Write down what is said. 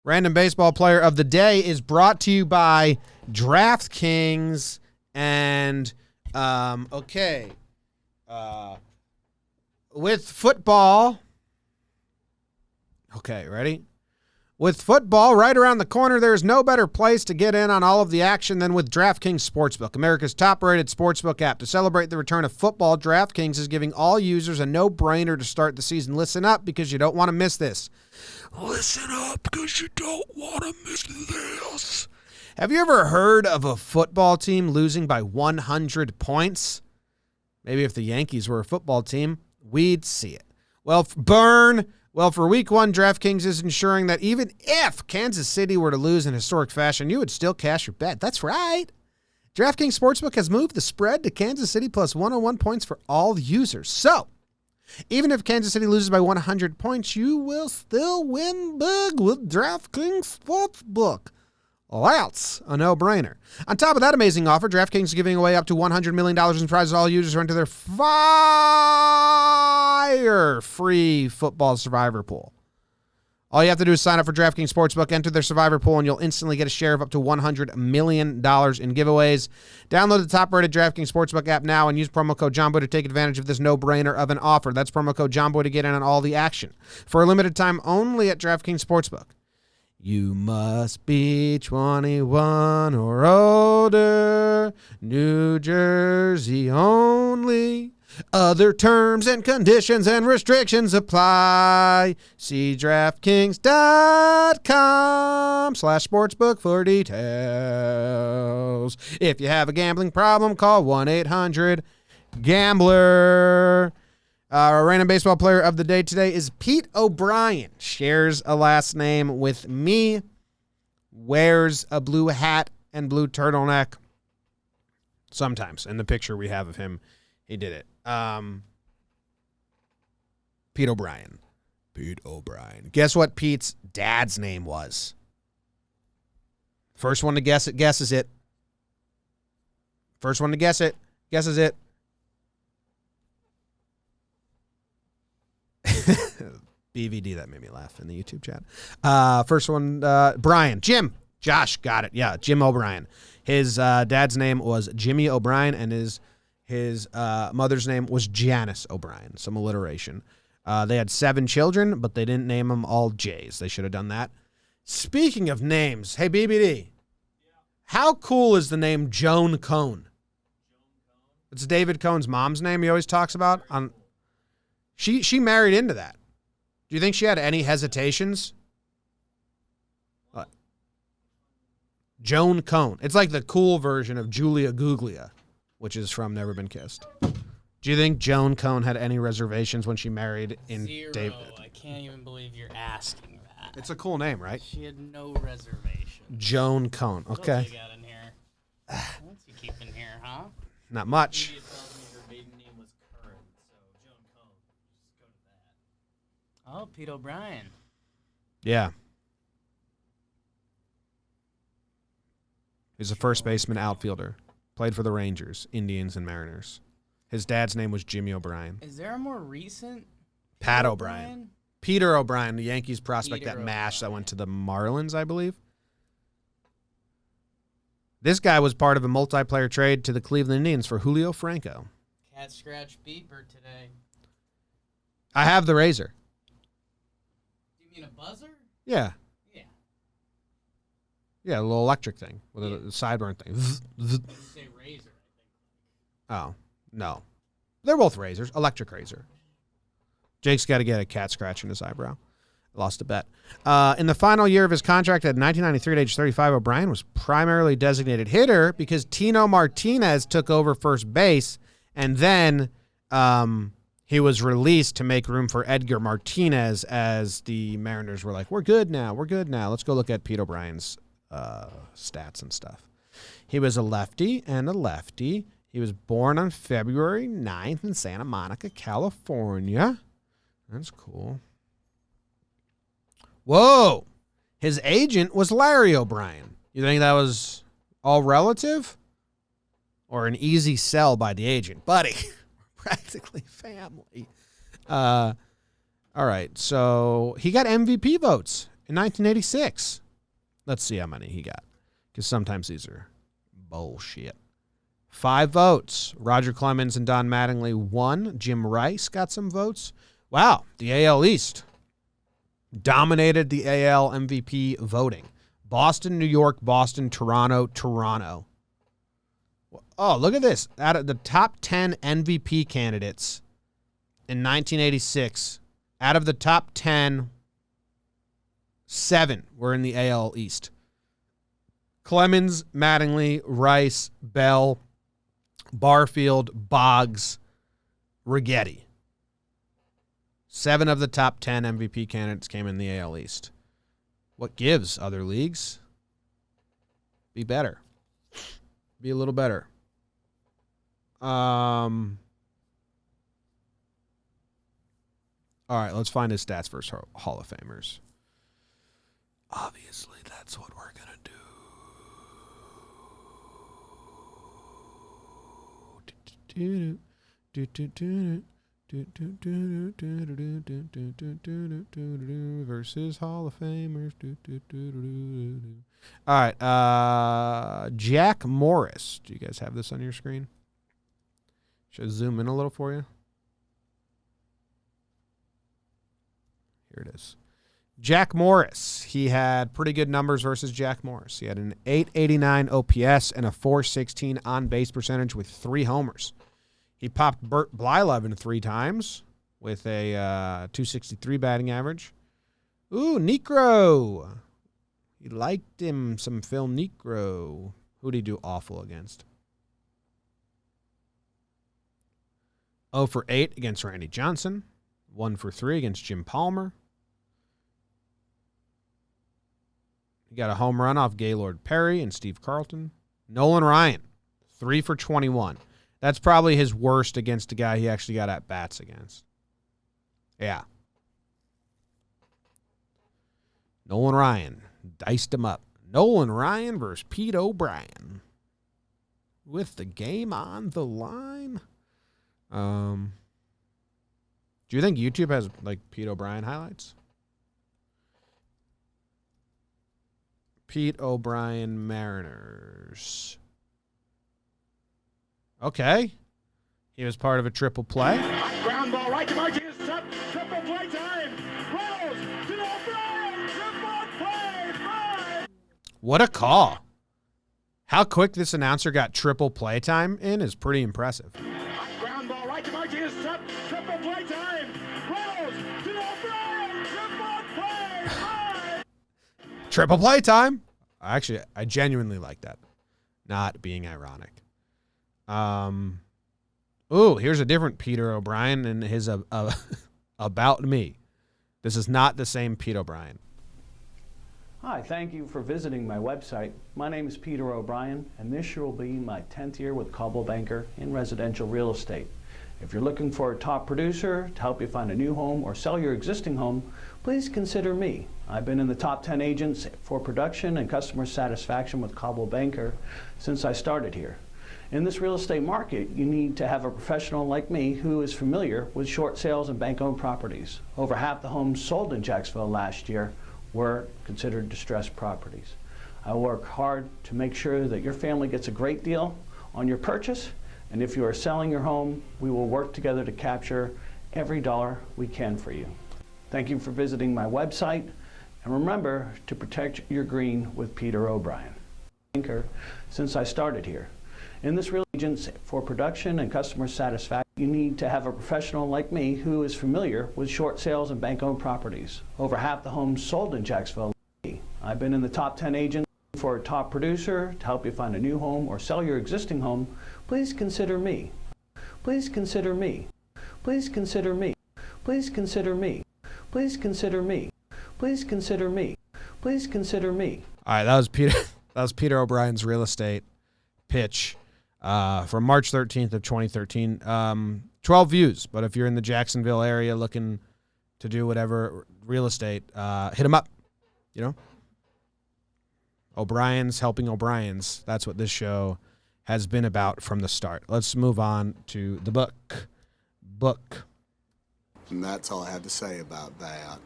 Random baseball player of the day is brought to you by DraftKings and with football. Okay, ready? With football right around the corner, there's no better place to get in on all of the action than with DraftKings Sportsbook, America's top-rated sportsbook app. To celebrate the return of football, DraftKings is giving all users a no-brainer to start the season. Listen up, because you don't want to miss this. Listen up, because you don't want to miss this. Have you ever heard of a football team losing by 100 points? Maybe if the Yankees were a football team, we'd see it. Well, burn. Well, for week one, DraftKings is ensuring that even if Kansas City were to lose in historic fashion, you would still cash your bet. That's right. DraftKings Sportsbook has moved the spread to Kansas City plus 101 points for all users. So, even if Kansas City loses by 100 points, you will still win big with DraftKings Sportsbook. That's a no-brainer. On top of that amazing offer, DraftKings is giving away up to $100 million in prizes to all users who enter their fire-free football survivor pool. All you have to do is sign up for DraftKings Sportsbook, enter their survivor pool, and you'll instantly get a share of up to $100 million in giveaways. Download the top-rated DraftKings Sportsbook app now and use promo code Jomboy to take advantage of this no-brainer of an offer. That's promo code Jomboy to get in on all the action. For a limited time only at DraftKings Sportsbook. You must be 21 or older, New Jersey only. Other terms and conditions and restrictions apply. See DraftKings.com/sportsbook for details. If you have a gambling problem, call 1-800-GAMBLER. Our random baseball player of the day today is Pete O'Brien. Shares a last name with me. Wears a blue hat and blue turtleneck. Sometimes. In the picture we have of him, he did it. Pete O'Brien. Pete O'Brien. Guess what Pete's dad's name was? First one to guess it, guesses it. First one to guess it, guesses it. BVD, that made me laugh in the YouTube chat. First one, Brian. Jim. Josh, got it. Yeah, Jim O'Brien. His dad's name was Jimmy O'Brien, and his mother's name was Janice O'Brien. Some alliteration. They had 7 children, but they didn't name them all J's. They should have done that. Speaking of names, hey, BBD. Yeah. How cool is the name Joan Cohn? It's David Cohn's mom's name he always talks about. She married into that. Do you think she had any hesitations? What? Joan Cohn. It's like the cool version of Julia Guglia, which is from Never Been Kissed. Do you think Joan Cohn had any reservations when she married in David? I can't even believe you're asking that. It's a cool name, right? She had no reservations. Joan Cohn. Okay. What else you got in here? What's you keep in here, huh? Not much. Media tells me her maiden name was Curran, so Joan Cohn. Just go to that. Oh, Pete O'Brien. Yeah. He's a first baseman outfielder. Played for the Rangers, Indians, and Mariners. His dad's name was Jimmy O'Brien. Is there a more recent Pat O'Brien? Peter O'Brien, the Yankees prospect Peter that mashed that O'Brien. went to the Marlins, I believe. This guy was part of a multiplayer trade to the Cleveland Indians for Julio Franco. Cat scratch beeper today. I have the razor. Do you mean a buzzer? Yeah. Yeah. Yeah, a little electric thing with a sideburn thing. You say razor, I think. Oh, no. They're both razors. Electric razor. Jake's got to get a cat scratch in his eyebrow. Lost a bet. In the final year of his contract at 1993 at age 35, O'Brien was primarily designated hitter because Tino Martinez took over first base, and then he was released to make room for Edgar Martinez as the Mariners were like, we're good now. Let's go look at Pete O'Brien's stats and stuff. He was a lefty and a lefty. He was born on February 9th in Santa Monica, California. That's cool. Whoa. His agent was Larry O'Brien. You think that was all relative? Or an easy sell by the agent? Buddy, we're practically family. All right, so he got MVP votes in 1986. Let's see how many he got, because sometimes these are bullshit. 5 votes. Roger Clemens and Don Mattingly won. Jim Rice got some votes. Wow, the AL East dominated the AL MVP voting. Boston, New York, Boston, Toronto, Toronto. Oh, look at this. Out of the top 10 MVP candidates in 1986, out of the top 10, 7 were in the AL East. Clemens, Mattingly, Rice, Bell, Barfield, Boggs, Righetti. 7 of the top 10 MVP candidates came in the AL East. What gives, other leagues? Be better. Be a little better. All right, let's find his stats for Hall of Famers. Obviously, that's what we're going to do. Versus Hall of Famers. All right, Jack Morris. Do you guys have this on your screen? Should I zoom in a little for you? Here it is. Jack Morris. He had pretty good numbers versus Jack Morris. He had an 889 OPS and a 416 on-base percentage with 3 homers. He popped Bert Blyleven 3 times with a 263 batting average. Ooh, Necro. He liked him some Phil Necro. Who'd he do awful against? 0 for 8 against Randy Johnson. 1 for 3 against Jim Palmer. He got a home run off Gaylord Perry and Steve Carlton. Nolan Ryan, 3 for 21. That's probably his worst against a guy he actually got at bats against. Yeah. Nolan Ryan diced him up. Nolan Ryan versus Pete O'Brien. With the game on the line. Do you think YouTube has like Pete O'Brien highlights? Pete O'Brien Mariners. Okay. He was part of a triple play. Ground ball right to Margie. Triple play time. Rolls to O'Brien. Triple play. 5. What a call. How quick this announcer got triple play time in is pretty impressive. Ground ball right to Margie. Triple play time. Rolls to O'Brien. Triple play. 5. Triple play time. Actually, I genuinely like that. Not being ironic. Ooh, here's a different Peter O'Brien and his About Me. This is not the same Pete O'Brien. Hi, thank you for visiting my website. My name is Peter O'Brien, and this year will be my 10th year with Coldwell Banker in residential real estate. If you're looking for a top producer to help you find a new home or sell your existing home, please consider me. I've been in the top 10 agents for production and customer satisfaction with Coldwell Banker since I started here. In this real estate market, you need to have a professional like me who is familiar with short sales and bank-owned properties. Over half the homes sold in Jacksonville last year were considered distressed properties. I work hard to make sure that your family gets a great deal on your purchase, and if you are selling your home, we will work together to capture every dollar we can for you. Thank you for visiting my website, and remember to protect your green with Peter O'Brien. Since I started here. In this real agents for production and customer satisfaction, you need to have a professional like me who is familiar with short sales and bank-owned properties. Over half the homes sold in Jacksonville. I've been in the top 10 agents for a top producer to help you find a new home or sell your existing home. Please consider me. Please consider me. Please consider me. Please consider me. Please consider me. Please consider me. Please consider me. All right, that was Peter. That was Peter O'Brien's real estate pitch from March 13th of 2013. 12 views, but if you're in the Jacksonville area looking to do whatever real estate, hit him up. You know, O'Brien's helping O'Brien's. That's what this show has been about from the start. Let's move on to the book. And that's all I have to say about that.